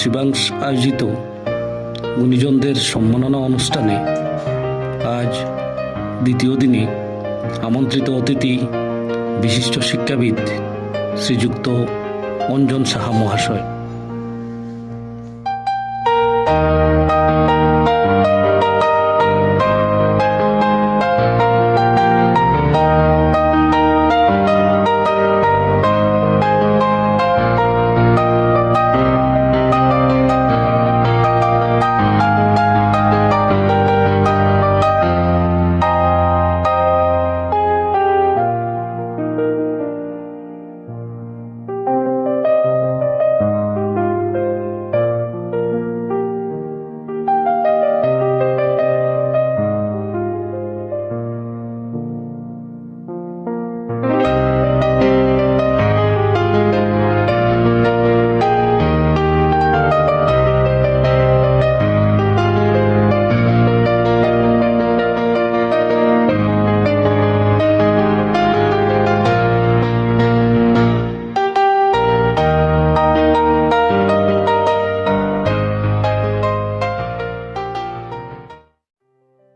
শিবাংশ আয়োজিত গুণীজনদের সম্মাননা অনুষ্ঠানে আজ দ্বিতীয় দিনে আমন্ত্রিত অতিথি বিশিষ্ট শিক্ষাবিদ শ্রীযুক্ত অঞ্জন সাহা মহাশয়।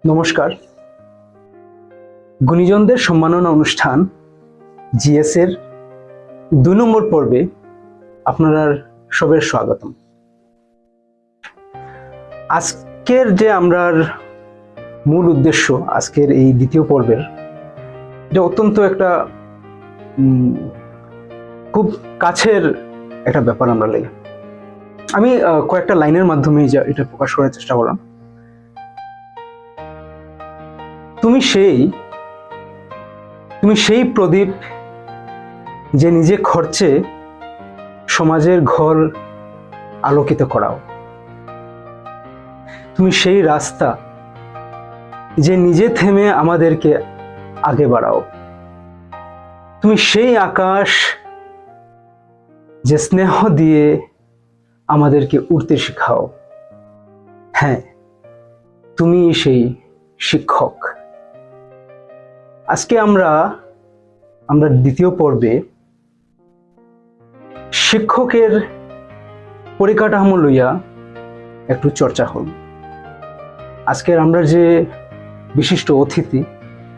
নমস্কার। গুণীজনদের সম্মাননা অনুষ্ঠান জিএস এর 2 নম্বর পর্বে আপনারা সবের স্বাগতম। আজকের যে আমরার মূল উদ্দেশ্য আজকের এই দ্বিতীয় পর্বের, যে অত্যন্ত একটা খুব কাছের একটা ব্যাপার আমরা লেগে, আমি কয়েকটা লাইনের মাধ্যমে এটা প্রকাশ করার চেষ্টা করলাম। তুমি সেই প্রদীপ যে নিজে খরচে সমাজের ঘর আলোকিত করাও। তুমি সেই রাস্তা যে নিজে থেমে আমাদেরকে আগে বাড়াও। তুমি সেই আকাশ যে স্নেহ দিয়ে আমাদেরকে উড়তে শেখাও। হ্যাঁ, তুমি সেই শিক্ষক। আজকে আমরা দ্বিতীয় পর্বে শিক্ষকের পরিকাঠামো লইয়া একটু চর্চা হল। আজকের আমরা যে বিশিষ্ট অতিথি,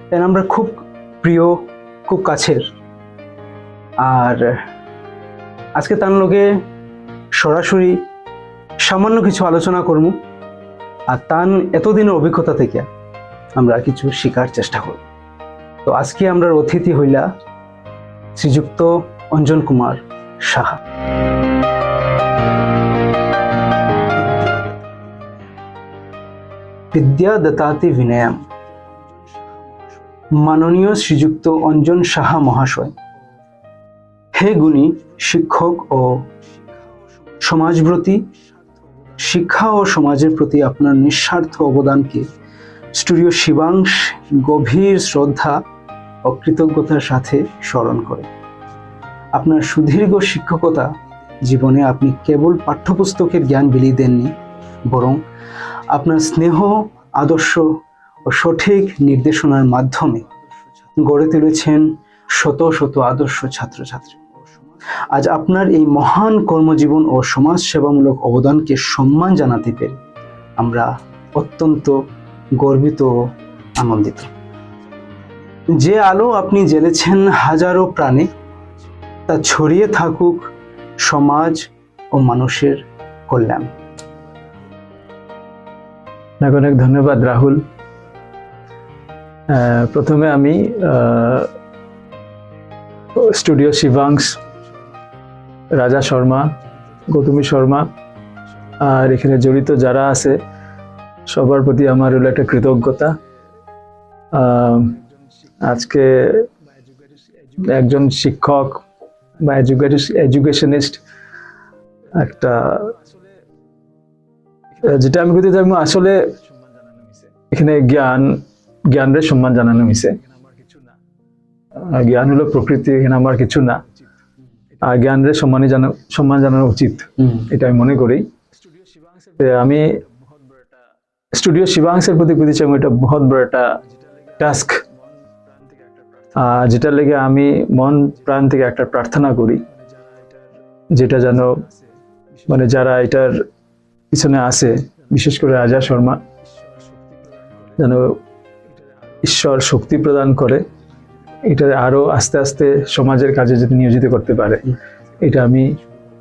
তাই আমরা খুব প্রিয়, খুব কাছের। আর আজকে তার লগে সরাসরি সামান্য কিছু আলোচনা করব, আর তার এতদিনের অভিজ্ঞতা থেকে আমরা কিছু শেখার চেষ্টা করব। তো আজকে আমরা অতিথি হইলা শ্রীযুক্ত অঞ্জন কুমার সাহা। বিদ্যা দত্তাতি বিনয়ম। মাননীয় শ্রীযুক্ত অঞ্জন সাহা মহাশয়, হে গুণী শিক্ষক ও সমাজব্রতী, শিক্ষা ও সমাজের প্রতি আপনার নিঃস্বার্থ অবদানকে স্টুডিও শিবাংশ গভীর শ্রদ্ধা ও কৃতজ্ঞতার সাথে স্মরণ করে। আপনার সুদীর্ঘ শিক্ষকতা জীবনে আপনি কেবল পাঠ্যপুস্তকের জ্ঞান বিলিয়ে দেননি, বরং আপনার স্নেহ, আদর্শ ও সঠিক নির্দেশনার মাধ্যমে গড়ে তুলেছেন শত শত আদর্শ ছাত্রছাত্রী। আজ আপনার এই মহান কর্মজীবন ও সমাজ সেবামূলক অবদানকে সম্মান জানাতে পেরে আমরা অত্যন্ত গর্বিত ও আনন্দিত। যে আলো আপনি জ্বেলেছেন হাজারো প্রাণে, তা ছড়িয়ে থাকুক সমাজ ও মানুষের কল্যাণ। অনেক অনেক ধন্যবাদ রাহুল। প্রথমে আমি স্টুডিও শিবাংশ, রাজা শর্মা, গৌতমী শর্মা আর এখানে জড়িত যারা আছে সবার প্রতি আমার হলো একটা কৃতজ্ঞতা। আজকে একজন শিক্ষক বা এডুকেশনিস্ট, একটা যেটা আমি বলতে চাইবো, আসলে এখানে জ্ঞানের সম্মান জানানো হয়েছে। জ্ঞান হলো প্রকৃতি, এখানে আমার কিছু না, আর জ্ঞানের সম্মান জানানো উচিত, এটা আমি মনে করি। আমি স্টুডিও শিবাংশের প্রতি বলতে চাই, এটা বহুত বড় একটা টাস্ক, যেটার লেগে আমি মন প্রাণ থেকে একটা প্রার্থনা করি, যেটা যেন মানে যারা এটার পিছনে আছে, বিশেষ করে রাজা শর্মা, যেন ঈশ্বর শক্তি প্রদান করে, এটা আরো আস্তে আস্তে সমাজের কাজে যদি নিয়োজিত করতে পারে, এটা আমি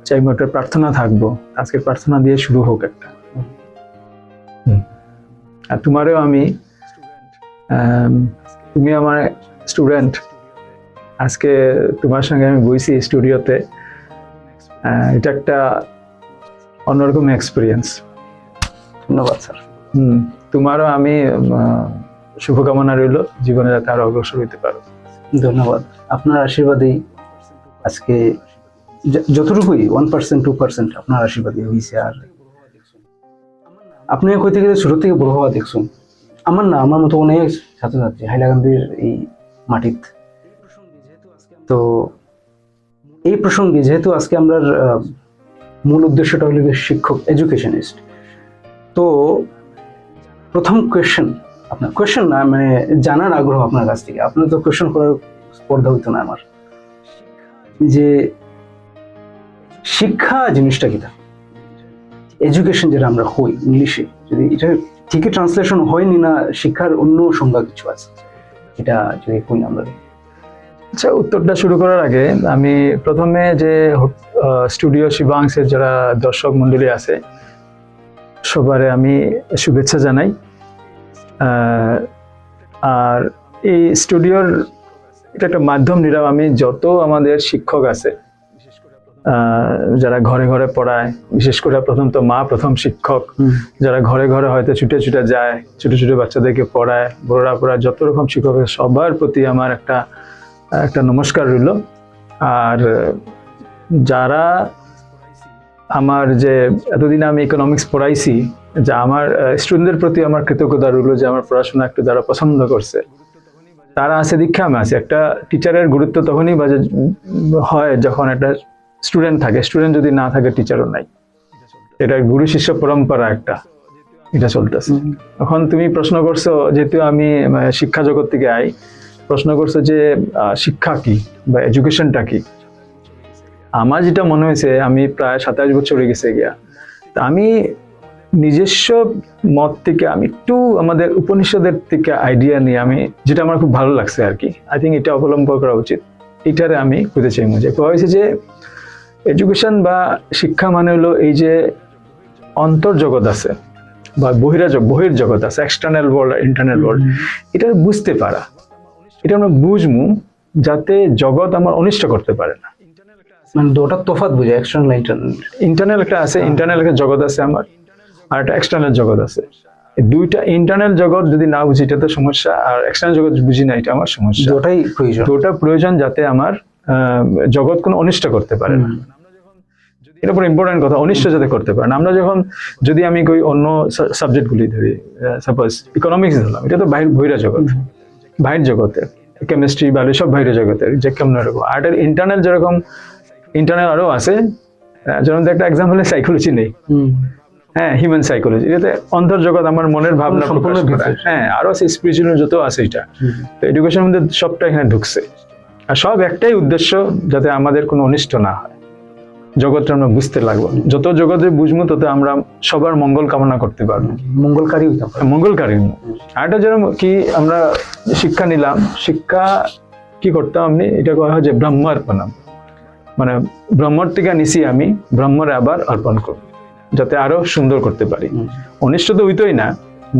চাইবো। একটা প্রার্থনা থাকবো, আজকের প্রার্থনা দিয়ে শুরু হোক একটা। আর তোমারও আমি, তুমি আমার স্টুডেন্ট, আজকে তোমার সঙ্গে আমি বইছি স্টুডিওতে, এটা একটা অন্যরকম এক্সপিরিয়েন্স। ধন্যবাদ স্যার। তোমারও আমি শুভকামনা রইল, জীবনে যাতে আরো অগ্রসর হইতে পারো। ধন্যবাদ। আপনার আশীর্বাদেই আজকে যতটুকুই 1% 2% আপনার আশীর্বাদই হয়েছে। আর আপনি কইতে গেলে ছোট থেকে বড় হওয়া দেখছেন, আমার মতো অনেক ছাত্রছাত্রী হাইলাকান্দির এই মাটিত। তো এই প্রসঙ্গে যেহেতু আজকে আমরা মূল উদ্দেশ্যটা হলো শিক্ষক, এডুকেশনিস্ট, তো প্রথম কোয়েশ্চেন না, মানে জানার আগ্রহ আপনার কাছ থেকে। আপনার তো কোয়েশ্চেন করার স্পর্ধা হইতো না আমার, যে শিক্ষা জিনিসটা কিটা, এডুকেশন যেটা আমরা হই ইংলিশে, যদি এটা ঠিকই ট্রান্সলেশন হয়নি না, শিক্ষার অন্য সংজ্ঞা কিছু আছে, এটা যদি কই আমরা। আচ্ছা, উত্তরটা শুরু করার আগে আমি প্রথমে যে স্টুডিও শিবাংশের যারা দর্শক মন্ডলী আছে সবারে আমি শুভেচ্ছা জানাই। আর এই স্টুডিওর এটা একটা মাধ্যম নিলাম আমি, যত আমাদের শিক্ষক আছে যারা ঘরে ঘরে পড়ায়, বিশেষ করে প্রথম শিক্ষক যারা ঘরে ঘরে হয়তো ছুটে ছুটে যায়, ছোট ছোট বাচ্চাদেরকে পড়ায়, বড়রা পড়ায়, যত রকম শিক্ষক আছে সবার প্রতি আমার একটা নমস্কার রইল। আর যারা আমার যে এতদিন আমি ইকোনমিক্স পড়াইছি, যে আমার স্টুডেন্টদের প্রতি আমার কৃতজ্ঞতা রইল, যে আমার পড়াশোনা একটু যারা পছন্দ করছে, তারা আছে দীক্ষা আমি আছে। একটা টিচারের গুরুত্ব তখনই হয় যখন একটা স্টুডেন্ট থাকে, স্টুডেন্ট যদি না থাকে টিচারও নাই। এটা গুরু শিষ্য পরম্পরা একটা, এটা চলতেছে। এখন তুমি প্রশ্ন করছো, যেহেতু আমি শিক্ষা জগৎ থেকে প্রশ্ন করছো যে শিক্ষা কি বা এডুকেশনটা কি। আমার যেটা মনে হয়েছে, আমি প্রায় 27 বছর হয়ে গেছে গিয়া, তা আমি নিজস্ব মত থেকে আমি একটু আমাদের উপনিষদের থেকে আইডিয়া নিয়ে আমি, যেটা আমার খুব ভালো লাগছে আর কি, আই থিঙ্ক এটা অবলম্বন করা উচিত। এটারে আমি কইতে চাই যে কোয়া হয়েছে যে এডুকেশন বা শিক্ষা মানে হলো এই যে অন্তর্জগৎ আছে বা বহির্জগৎ আছে, এক্সটার্নাল ওয়ার্ল্ড আর ইন্টারনাল ওয়ার্ল্ড, এটা বুঝতে পারা, এটা আমরা বুঝবো যাতে জগৎ আমার অনিষ্ট করতে পারে না। মানে দুটো তফাৎ বুঝে, এক্সটার্নাল ইন্টারনাল একটা আছে, ইন্টারনাল একটা জগৎ আছে আমার, আর একটা এক্সটার্নাল জগৎ আছে। এই দুইটা, ইন্টারনাল জগৎ যদি না বুঝি এটা তো সমস্যা, আর এক্সটার্নাল জগৎ বুঝি না এটা আমার সমস্যা। দুটোটা প্রয়োজন যাতে আমার জগৎ কোনো অনিষ্ট করতে পারে না। এটা পুরো ইম্পর্টেন্ট কথা, অনিষ্ট যাতে করতে পারে না। আমরা যদি আমি কই অন্য সাবজেক্টগুলি ধরি, সাপোজ ইকোনমিক্স ধরলাম, এটা তো বহিরা জগৎ, বাহির জগতের, কেমিস্ট্রি বায়োলজি সব বাইরে জগতের, যে কেমন এরকম। আর ইন্টারনাল যেরকম, ইন্টারনাল আরো আছে, যেমন একটা এক্সাম্পল হলে সাইকোলজি নেই, হ্যাঁ, হিউম্যান সাইকোলজি, এটাতে অন্তর্জগৎ আমার মনের ভাবনা প্রকাশ করা, হ্যাঁ, আরো আছে স্পিরিচুয়াল যত আছে এটা। তো এডুকেশনের মধ্যে সবটা এখানে ঢুকছে, আর সব একটাই উদ্দেশ্য, যাতে আমাদের কোনো অনিষ্ট না হয়, জগৎটা আমরা বুঝতে লাগবো। যত জগতে বুঝবো তত আমরা সবার মঙ্গল কামনা করতে পারবো, মঙ্গলকারী। আর এটা যেরকম কি আমরা শিক্ষা নিলাম, শিক্ষা কি করতাম আমি, এটা করা হয় যে ব্রহ্মার্পণম, মানে ব্রহ্মর থেকে নিছি আমি, ব্রহ্মরে আবার অর্পণ করবো, যাতে আরো সুন্দর করতে পারি। অনিষ্ট তো হইতোই না,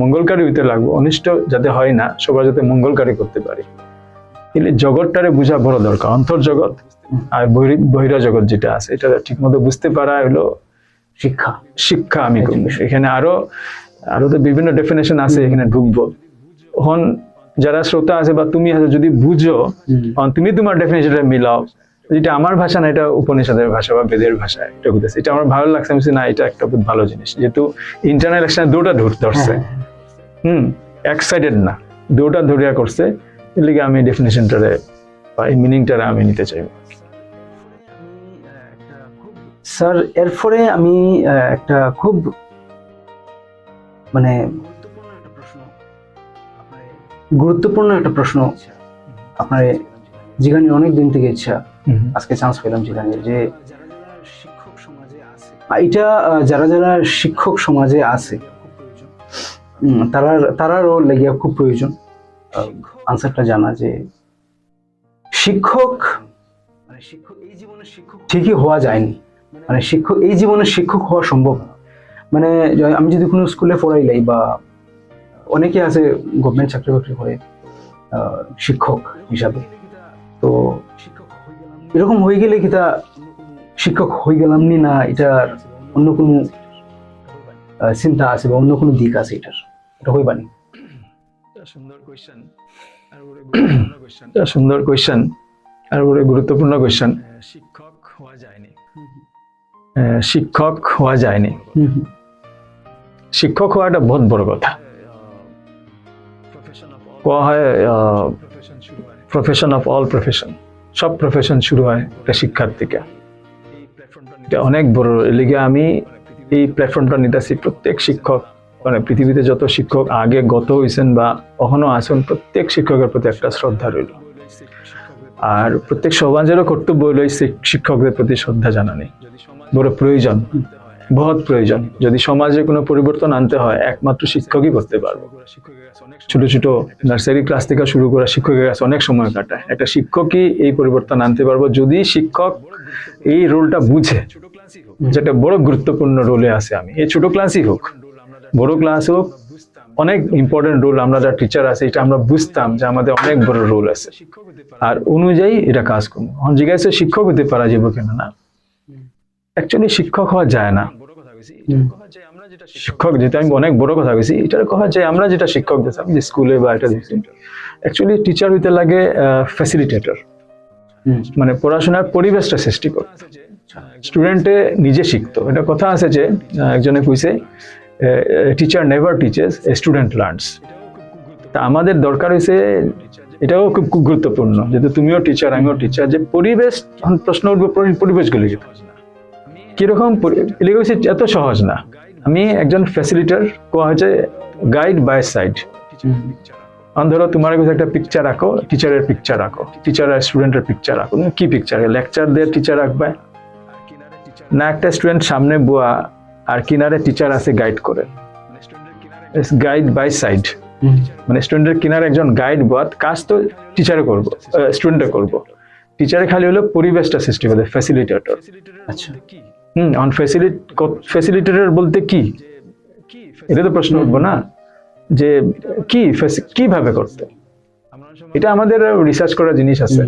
মঙ্গলকারী হইতে লাগবো, অনিষ্ট যাতে হয় না, সবার যাতে মঙ্গলকারী করতে পারি। এলে জগৎটারে বোঝা বড় দরকার, অন্তর্জগৎ আর বহিরা জগৎ যেটা আছে, এটা ঠিক মতো বুঝতে পারা হলো শিক্ষা। আমি এখানে আরো তো বিভিন্ন ডেফিনেশন আছে, এখানে ঢুকবো। এখন যারা শ্রোতা আছে বা তুমি আছে, যদি বুঝো, তুমি তোমার ডেফিনেশনটা মিলাও, যেটা আমার ভাষা না, এটা উপনিষদের ভাষা বা বেদের ভাষা, এটা বুঝতেছে, এটা আমার ভালো লাগছে। আমি না, এটা একটা খুব ভালো জিনিস, যেহেতু ইন্টারনাল এক্সটার্নাল দুটা ধরছে, এক সাইডেড না, দুটা ধরিয়া করছে, এর লিগে আমি ডেফিনেশনটারে বা এই মিনিংটারে আমি নিতে চাইব। স্যার, এরপরে আমি একটা খুব মানে গুরুত্বপূর্ণ একটা প্রশ্ন আপনার যেখানে অনেক দিন থেকে ইচ্ছা, আজকে চান্স পেলাম যেখানে, যে শিক্ষক সমাজে আছে এটা যারা যারা শিক্ষক সমাজে আছে তারারও লাগিয়া খুব প্রয়োজন আনসারটা জানা, যে শিক্ষক এই জীবনে শিক্ষক ঠিকই হওয়া যায়নি, মানে শিক্ষক এই জীবনে শিক্ষক হওয়া সম্ভব না। মানে আমি যদি কোনো স্কুলে পড়াইলাই, বা অনেকে আছে গভর্নমেন্ট চাকরি বাকরি করে শিক্ষক হিসাবে, তো এরকম হয়ে গেলে কি তা শিক্ষক হয়ে গেলাম নি না, এটার অন্য কোনো চিন্তা আছে বা অন্য কোনো দিক আছে এটার, এটা হইবানি? সুন্দর কোয়েশ্চেন আর গুরুত্বপূর্ণ কোয়েশ্চেন। শিক্ষক হওয়া যায়নি, শিক্ষক হওয়া যায়নি। শিক্ষক হওয়াটা বহুত বড় কথা। কোয়া হয় প্রফেশন অফ অল প্রফেশন, সব প্রফেশন শুরু হয় একটা শিক্ষার থেকে। এটা অনেক বড় লিগে আমি এই প্ল্যাটফর্মটা নিতেছি প্রত্যেক শিক্ষক, মানে পৃথিবীতে যত শিক্ষক আগে গত হয়েছেন বা এখনো আছেন, প্রত্যেক শিক্ষকের প্রতি একটা শ্রদ্ধা রইল। আর প্রত্যেক সমাজেরও কর্তব্য হইল শিক্ষকদের প্রতি শ্রদ্ধা জানানো। বড় প্রয়োজন, বহুত প্রয়োজন। যদি সমাজে কোনো পরিবর্তন আনতে হয় একমাত্র শিক্ষকই করতে পারবে। ছোট ছোট নার্সারি ক্লাস থেকে শুরু করে শিক্ষকের কাছে অনেক সময় কাটায়। একটা শিক্ষকই এই পরিবর্তন আনতে পারবো যদি শিক্ষক এই রোলটা বুঝে, যেটা বড় গুরুত্বপূর্ণ রোলে আছে। আমি এই ছোট ক্লাসই হোক বড় ক্লাস হোক, অনেক ইম্পর্টেন্ট রোল আমরা যারা টিচার আছে এটা আমরা বুঝতাম যে আমাদের অনেক বড় রোল আছে, আর অনুযায়ী এটা কাজ করবো। এখন জিজ্ঞাসা শিক্ষক হতে পারা যাবে কেন না, অ্যাকচুয়ালি শিক্ষক হওয়া যায় না। শিক্ষক যেটা আমি অনেক বড় কথা বলছি, এটার কথা যে আমরা যেটা শিক্ষক দিতাম যে স্কুলে বা এটা দিচ্ছি, অ্যাকচুয়ালি টিচার হইতে লাগে ফ্যাসিলিটেটর, মানে পড়াশোনার পরিবেশটা সৃষ্টি করতে। স্টুডেন্টে নিজে শিখতো। এটা কথা আছে যে একজনে কইছে teacher never teaches, a student learns. তা আমাদের দরকার হয়েছে, এটাও খুব গুরুত্বপূর্ণ, যেহেতু তুমিও টিচার আমিও টিচার, যে পরিবেশ প্রশ্ন উঠবে পরিবেশগুলি কিরকম এত সহজ না। আমি একজন ফ্যাসিলিটার, কোয়া হচ্ছে গাইড বাই সাইড। ধরো তোমার কাছে একটা পিকচার আঁকো, টিচারের পিকচার আঁকো, টিচার আর স্টুডেন্টের পিকচার আঁকো। কি পিকচার? লেকচার দিয়ে টিচার আঁকবে না, একটা স্টুডেন্ট সামনে বোয়া আর কিনারে টিচার আছে গাইড করে, গাইড বাই সাইড। মানে স্টুডেন্টের কিনারে একজন গাইড বোয়া, কাজ তো টিচারে করবো, স্টুডেন্টে করবো। টিচারে খালি হলো পরিবেশটা সৃষ্টি করে, ফ্যাসিলিটেটর। আচ্ছা, ফ্যাসিলিটেটর বলতে কি, এটা তো প্রশ্ন উঠবো না যে কিভাবে করতে। এটা আমাদের রিসার্চ করার জিনিস আছে।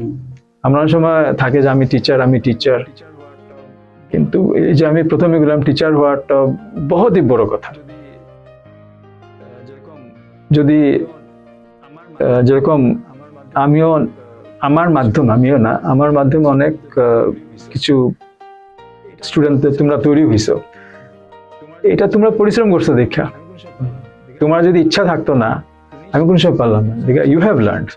আমরা অনেক সময় থাকে যে আমি টিচার, কিন্তু এই যে আমি প্রথমে বললাম টিচার হওয়াটা বহুতই বড় কথা। যদি যেরকম আমার মাধ্যমে অনেক কিছু স্টুডেন্টদের তোমরা তৈরি হইছো, এটা তোমরা পরিশ্রম করছো দেখা। তোমার যদি ইচ্ছা থাকতো না, আমি কোন সব পারলাম না, ইউ হ্যাভ লার্নড।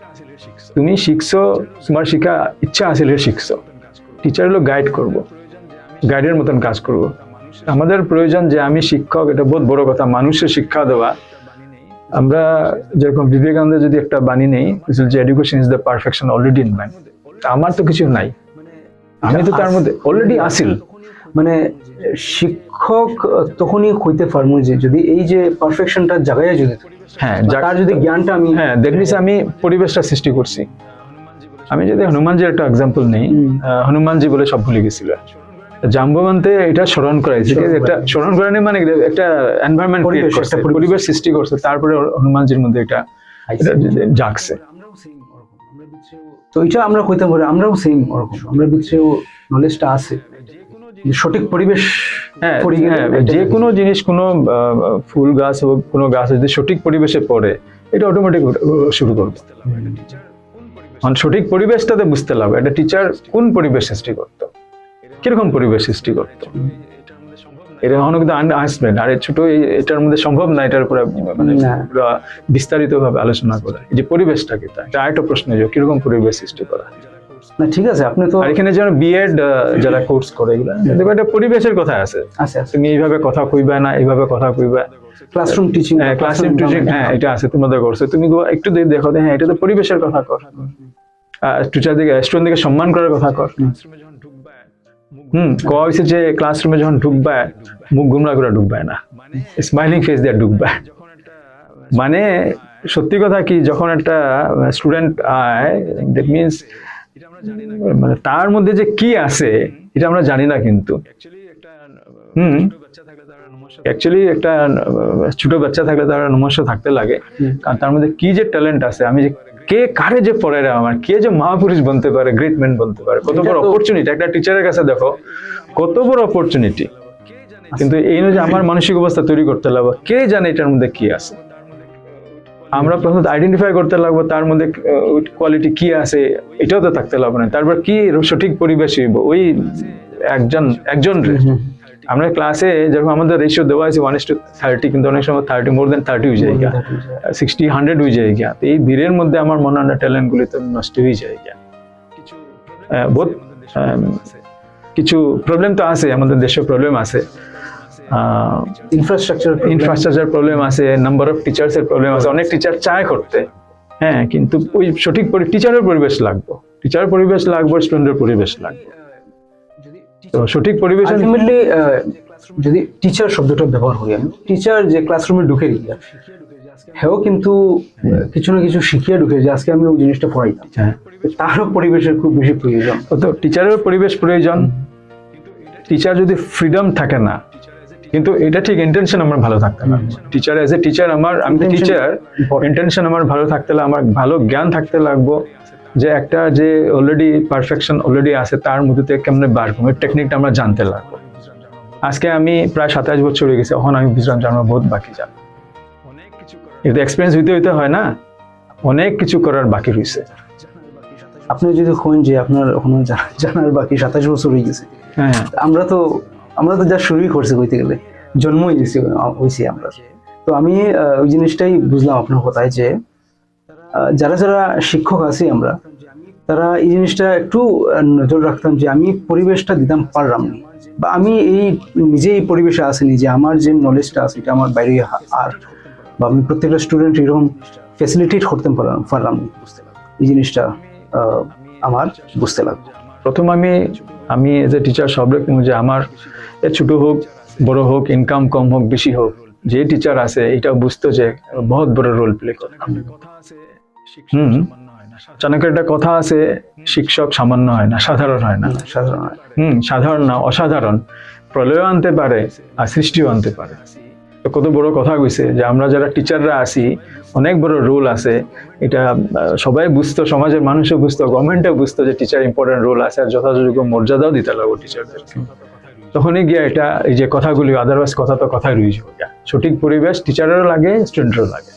তুমি শিখছো, তোমার শিখা ইচ্ছা আছে, শিখছো। টিচার হলো গাইড করবো, গাইডের মতন কাজ করবো। আমাদের প্রয়োজন যে আমি শিক্ষক, এটা বহুত বড় কথা, মানুষের শিক্ষা দেওয়া। আমরা যেরকম বিবেকানন্দ যদি একটা বাণী নেই যে education is the perfection already in man, আমার তো কিছু নাই, আমি তো তার মধ্যে অলরেডি আসিল। মানে শিক্ষক তখনই হইতে পারবো যে যদি এই যে পারফেকশনটা জায়গায় যদি, হ্যাঁ, তার যদি জ্ঞানটা আমি, হ্যাঁ দেখলিস আমি পরিবেশটা সৃষ্টি করছি। আমি যদি হনুমানজির একটা এক্সাম্পল নেই, হনুমানজি বলে সব ভুলে গেছিল, জাম্বুবান্তে এটা স্মরণ করাইছে, একটা স্মরণ করানি মানে একটা এনভায়রনমেন্ট ক্রিয়েট করছে, পরিবেশ সৃষ্টি করছে, তারপরে হনুমানজির মধ্যে এটা জাগছে। তো এটা আমরা কইতে পারি, আমরাও সেম ওরকম, আমরা ভিতরেও নলেজটা আছে, সঠিক পরিবেশ। হ্যাঁ, যে কোনো জিনিস, কোনো ফুল গাছ হোক, কোনো গাছ যদি সঠিক পরিবেশে পড়ে, এটা অটোমেটিক শুরু করবে। সঠিক পরিবেশটাতে বুঝতে লাগবে একটা টিচার কোন পরিবেশ সৃষ্টি করতো, কিরকম পরিবেশ সৃষ্টি করতো। এটা এখনো কিন্তু আসবে না, আর ছোট এটার মধ্যে সম্ভব না এটার উপরে মানে বিস্তারিত ভাবে আলোচনা করা। এই যে পরিবেশটাকে, এটা আরেকটা প্রশ্ন, যে কিরকম পরিবেশ সৃষ্টি করা। না ঠিক আছে, আপনি তো এখানে যেন বিএড যারা কোর্স করে এগুলা দেখো, একটা পরিবেশের কথা আছে। তুমি এইভাবে কথা কইবা না, এইভাবে কথা কইবা। ক্লাসরুম টিচিং, হ্যাঁ এটা আছে তোমাদের কোর্সে। তুমি একটু দেখো, হ্যাঁ এটা তো পরিবেশের কথা কর। টিচার দিকে, স্টুডেন্ট দিকে সম্মান করার কথা কর। কোয়া হয়েছে যে ক্লাসরুমে যখন ঢুকবা মুখ গুমরা করে ঢুকবা না, স্মাইলিং ফেস দিয়ে ঢুকবা। মানে সত্যি কথা কি, যখন একটা স্টুডেন্ট আয়, দ্যাট মিনস মানে তার মধ্যে যে কি আছে এটা আমরা জানি না, কিন্তু অ্যাকচুয়ালি একটা ছোট বাচ্চা থাকলে তার নমস্য থাকতে লাগে, কারণ তার মধ্যে কি যে ট্যালেন্ট আছে, আমি যে কে কারে যে পড়ে আমার, কে যে মহাপুরুষ বলতে পারে, গ্রেট ম্যান বলতে পারে, কত বড় অপরচুনিটি একটা টিচারের কাছে, দেখো কত বড় অপরচুনিটি। কিন্তু এই নয় যে আমার মানসিক অবস্থা তৈরি করতে লাগবে, কে জানে এটার মধ্যে কি আছে। আমরা প্রথমত আইডেন্টিফাই করতে লাগবো তার মধ্যে কোয়ালিটি কি আছে, এটাও তো থাকতে লাগবে না। তারপর কি সঠিক পরিবেশ হইব ওই একজন আমরা ক্লাসে যখন আমাদের রেশিও দেওয়া আছে 1:30, কিন্তু অনেক সময় 30 মোর দেন 30 হয়ে যায়, 60, 100 হয়ে যায়। তো এই ভিড়ের মধ্যে আমার মনে হয় ট্যালেন্ট গুলি তো নষ্ট হয়ে যায়। বহুত কিছু প্রবলেম তো আছে, আমাদের দেশে প্রবলেম আছে, ইনফ্রাস্ট্রাকচার প্রবলেম আছে, নাম্বার অফ টিচার্স এর প্রবলেম আছে। অনেক টিচার চায় করতে, হ্যাঁ, কিন্তু ওই সঠিক টিচারের পরিবেশ লাগবে, টিচারের পরিবেশ লাগবে, স্টুডেন্টের পরিবেশ লাগবে। তো সঠিক পরিবেশ আলটিমেটলি যদি টিচার শব্দটা ব্যবহার করি, আমি টিচার যে ক্লাসরুমে ঢুকে গিয়া হেও কিন্তু কিছু না কিছু শিখিয়ে ঢুকে, যে আজকে আমি ওই জিনিসটা পড়াইতাম, তারও পরিবেশের খুব বেশি প্রয়োজন। তো টিচারের পরিবেশ প্রয়োজন। টিচার যদি ফ্রিডম থাকে না, কিন্তু এটা ঠিক ইন্টেনশন আমার ভালো থাকতে লাগবে। টিচার এজ এ টিচার আমি টিচার, ইন্টেনশন আমার ভালো থাকতে লাগবে, আমার ভালো জ্ঞান থাকতে লাগবে, যে একটা যে অলরেডি পারফেকশন অলরেডি আছে তার মধ্যে থেকে কেমনে বার করবো টেকনিকটা আমরা জানতে লাগবো। আজকে আমি প্রায় 27 বছর হয়ে গেছে, এখন আমি বুঝলাম যে আমার বহুত বাকি যাবে। কিন্তু এক্সপিরিয়েন্স হইতে হয় না, অনেক কিছু করার বাকি রয়েছে। আপনি যদি কোন যে আপনার এখনো জানার বাকি 27 বছর হয়ে গেছে, হ্যাঁ, আমরা তো যা শুরুই করছি কইতে গেলে, জন্মই হয়েছি আমরা। তো আমি ওই জিনিসটাই বুঝলাম আপনার কথায়, যে যারা যারা শিক্ষক আছি আমরা, তারা এই জিনিসটা একটু নজর রাখতাম, যে আমি পরিবেশটা দিতাম পারলাম না, বা আমি এই নিজে এই পরিবেশে আসিনি, যে আমার যে নলেজটা আছে এটা আমার বাইরে, আর বা আমি প্রত্যেকটা স্টুডেন্ট এরকম ফ্যাসিলিটেট করতে পারলাম না, এই জিনিসটা আমার বুঝতে লাগবে। প্রথম আমি এজ এ টিচার সব রকম, যে আমার ছোট হোক বড় হোক, ইনকাম কম হোক বেশি হোক, যে টিচার আছে এটা বুঝতো যে বহুত বড় রোল প্লে করে। চাণক্যের একটা কথা আছে, শিক্ষক সামান্য হয় না, সাধারণ হয় না। সাধারণ না, অসাধারণ, প্রলয় আনতে পারে আর সৃষ্টিও আনতে পারে। তো কত বড় কথা কইছে, যে আমরা যারা টিচাররা আছি অনেক বড় রোল আছে। এটা সবাই বুঝতো, সমাজের মানুষও বুঝতো, গভর্নমেন্টও বুঝতো যে টিচার ইম্পর্টেন্ট রোল আছে, আর যথাযোগ্য মর্যাদাও দিতে লাগবে টিচারদেরকে। তখনই গিয়ে এটা এই যে কথাগুলি, আদারওয়াইজ কথা তো কথাই রয়েছে। সঠিক পরিবেশ টিচারেরও লাগে, স্টুডেন্টেরও লাগে।